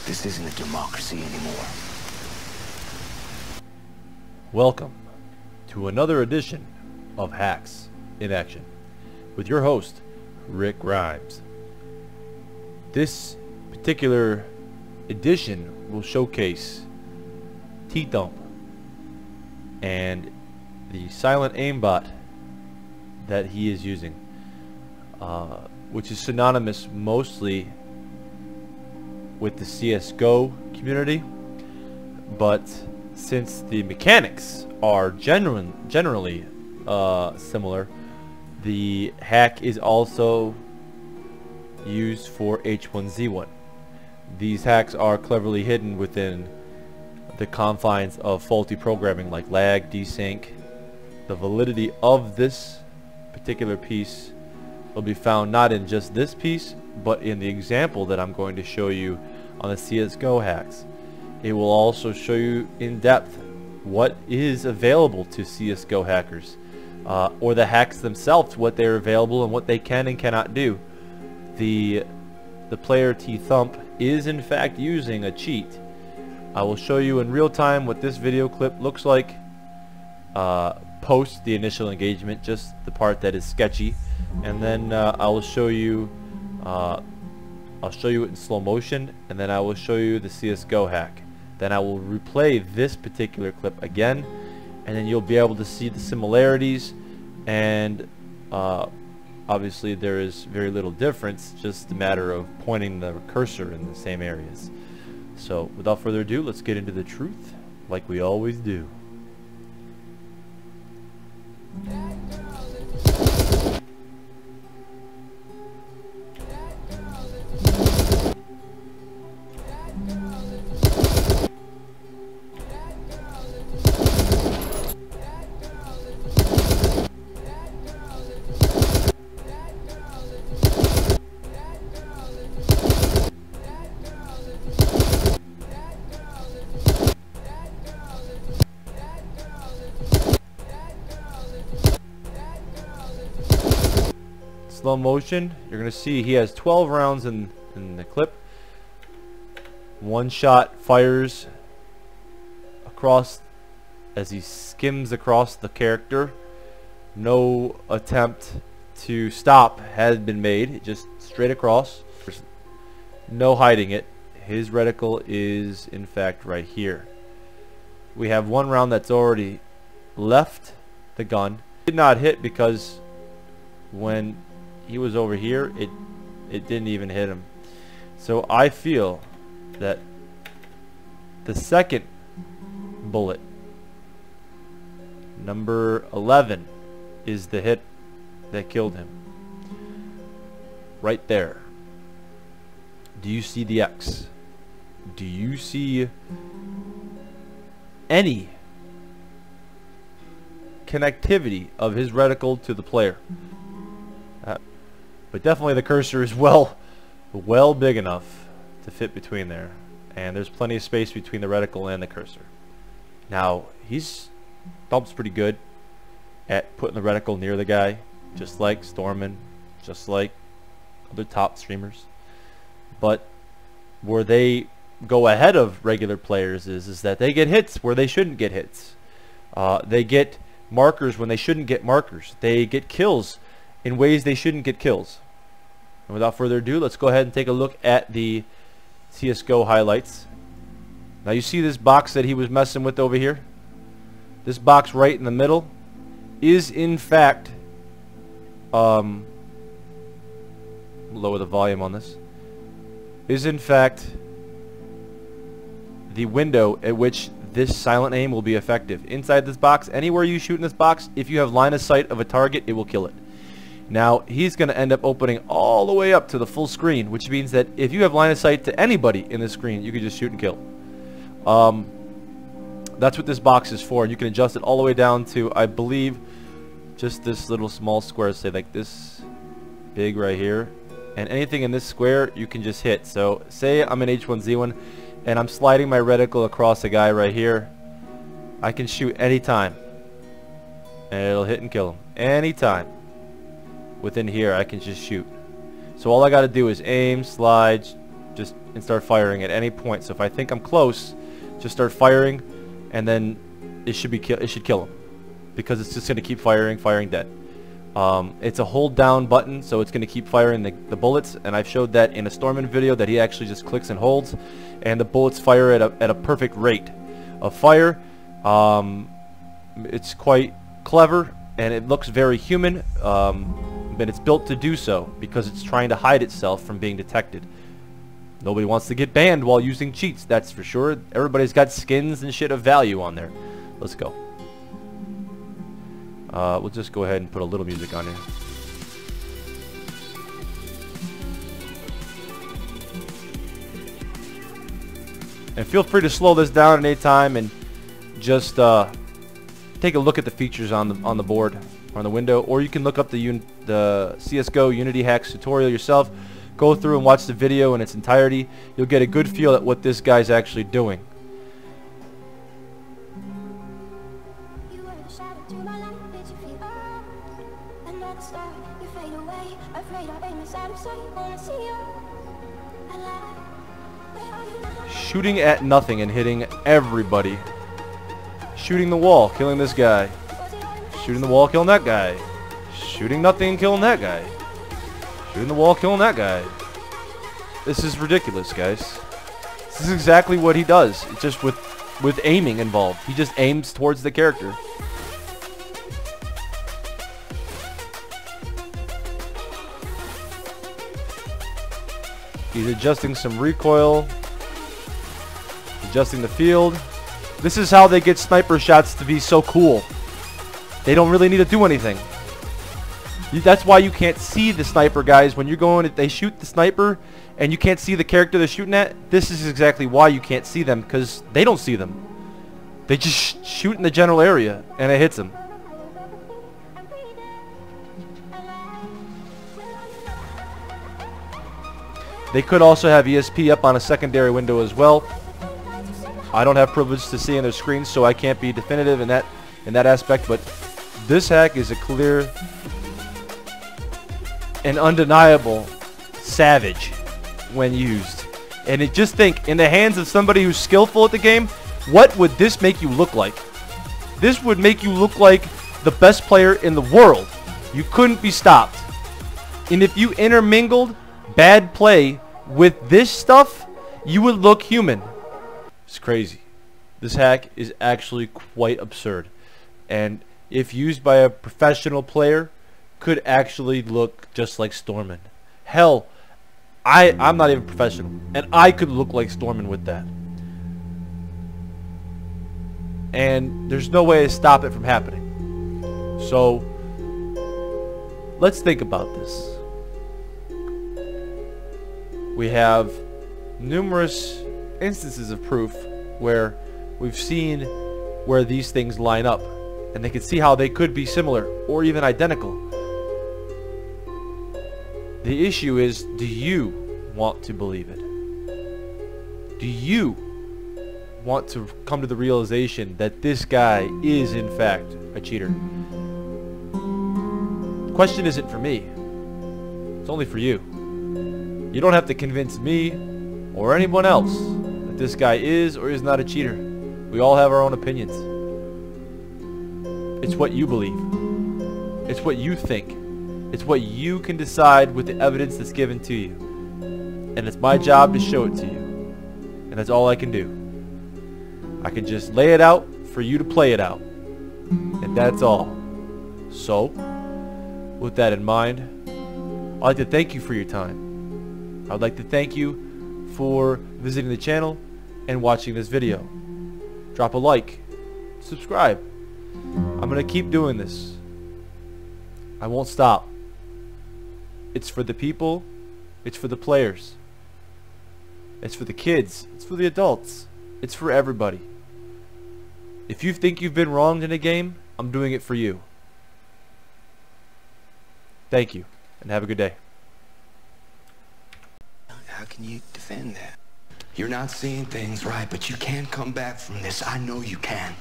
This isn't a democracy anymore. Welcome to another edition of Hacks in Action with your host, Rick Rhymes. This particular edition will showcase TTHUMP and the silent aimbot that he is using, which is synonymous mostly with the CSGO community, but since the mechanics are generally similar, the hack is also used for H1Z1. These hacks are cleverly hidden within the confines of faulty programming like lag, desync. The validity of this particular piece will be found not in just this piece, but in the example that I'm going to show you on the CSGO hacks. It will also show you in depth what is available to CSGO hackers, or the hacks themselves, what they're available and what they can and cannot do. The player TTHUMP is in fact using a cheat. I will show you in real time what this video clip looks like post the initial engagement, just the part that is sketchy, and then I will show you I'll show you it in slow motion, and then I will show you the CSGO hack. Then I will replay this particular clip again, and then you'll be able to see the similarities, and obviously there is very little difference, just a matter of pointing the cursor in the same areas. So without further ado, let's get into the truth like we always do. Slow motion, you're going to see he has 12 rounds in the clip. One shot fires across as he skims across the character. No attempt to stop has been made, just straight across. There's no hiding it. His reticle is in fact right here. We have one round that's already left the gun. Did not hit because when he was over here, it didn't even hit him. So I feel that the second bullet, number 11, is the hit that killed him. Right there. Do you see the X? Do you see any connectivity of his reticle to the player? But definitely the cursor is well big enough to fit between there, and there's plenty of space between the reticle and the cursor. Now TTHUMP's pretty good at putting the reticle near the guy, just like Stormin, just like other top streamers. But where they go ahead of regular players is that they get hits where they shouldn't get hits. They get markers when they shouldn't get markers. They get kills in ways they shouldn't get kills. And without further ado, let's go ahead and take a look at the CSGO highlights. Now you see this box that he was messing with over here? This box right in the middle is in fact, lower the volume on this, is in fact the window at which this silent aim will be effective. Inside this box, anywhere you shoot in this box, if you have line of sight of a target, it will kill it. Now he's going to end up opening all the way up to the full screen, which means that if you have line of sight to anybody in the screen, you can just shoot and kill. That's what this box is for, and you can adjust it all the way down to, I believe, just this little small square, say like this big right here, and anything in this square you can just hit. So say I'm in H1Z1 and I'm sliding my reticle across a guy right here, I can shoot anytime and it'll hit and kill him. Anytime within here I can just shoot. So all I got to do is aim, slide, just and start firing at any point. So if I think I'm close, just start firing, and then it should kill him, because it's just going to keep firing dead. It's a hold down button, so it's going to keep firing the bullets, and I've showed that in a Stormman video, that he actually just clicks and holds, and the bullets fire at a perfect rate of fire. It's quite clever, and it looks very human, but it's built to do so because it's trying to hide itself from being detected. Nobody wants to get banned while using cheats, that's for sure. Everybody's got skins and shit of value on there. Let's go. We'll just go ahead and put a little music on here. And feel free to slow this down at any time and just take a look at the features on the board or on the window, or you can look up the CSGO Unity Hacks tutorial yourself. Go through and watch the video in its entirety. You'll get a good feel at what this guy's actually doing. Shooting at nothing and hitting everybody. Shooting the wall, killing this guy. Shooting the wall, killing that guy. Shooting nothing, killing that guy. Shooting the wall, killing that guy. This is ridiculous, guys. This is exactly what he does. It's just with aiming involved. He just aims towards the character. He's adjusting some recoil. Adjusting the field. This is how they get sniper shots to be so cool. They don't really need to do anything. That's why you can't see the sniper, guys. When you're going, they shoot the sniper and you can't see the character they're shooting at. This is exactly why you can't see them, because they don't see them. They just shoot in the general area and it hits them. They could also have ESP up on a secondary window as well. I don't have privilege to see in their screens, so I can't be definitive in that aspect, but this hack is a clear and undeniable savage when used. And just think, in the hands of somebody who's skillful at the game, what would this make you look like? This would make you look like the best player in the world. You couldn't be stopped. And if you intermingled bad play with this stuff, you would look human. It's crazy. This hack is actually quite absurd, and if used by a professional player, could actually look just like Stormman. Hell, I'm not even professional, and I could look like Stormman with that. And there's no way to stop it from happening. So let's think about this. We have numerous instances of proof where we've seen where these things line up, and they can see how they could be similar or even identical. The issue is, do you want to believe it? Do you want to come to the realization that this guy is in fact a cheater? The question isn't for me. It's only for you. You don't have to convince me or anyone else that this guy is or is not a cheater. We all have our own opinions. It's what you believe. It's what you think. It's what you can decide with the evidence that's given to you. And it's my job to show it to you. And that's all I can do. I can just lay it out for you to play it out. And that's all. So, with that in mind, I'd like to thank you for your time. I'd like to thank you for visiting the channel and watching this video. Drop a like. Subscribe. I'm going to keep doing this. I won't stop. It's for the people. It's for the players. It's for the kids. It's for the adults. It's for everybody. If you think you've been wronged in a game, I'm doing it for you. Thank you, and have a good day. How can you defend that? You're not seeing things right, but you can come back from this. I know you can.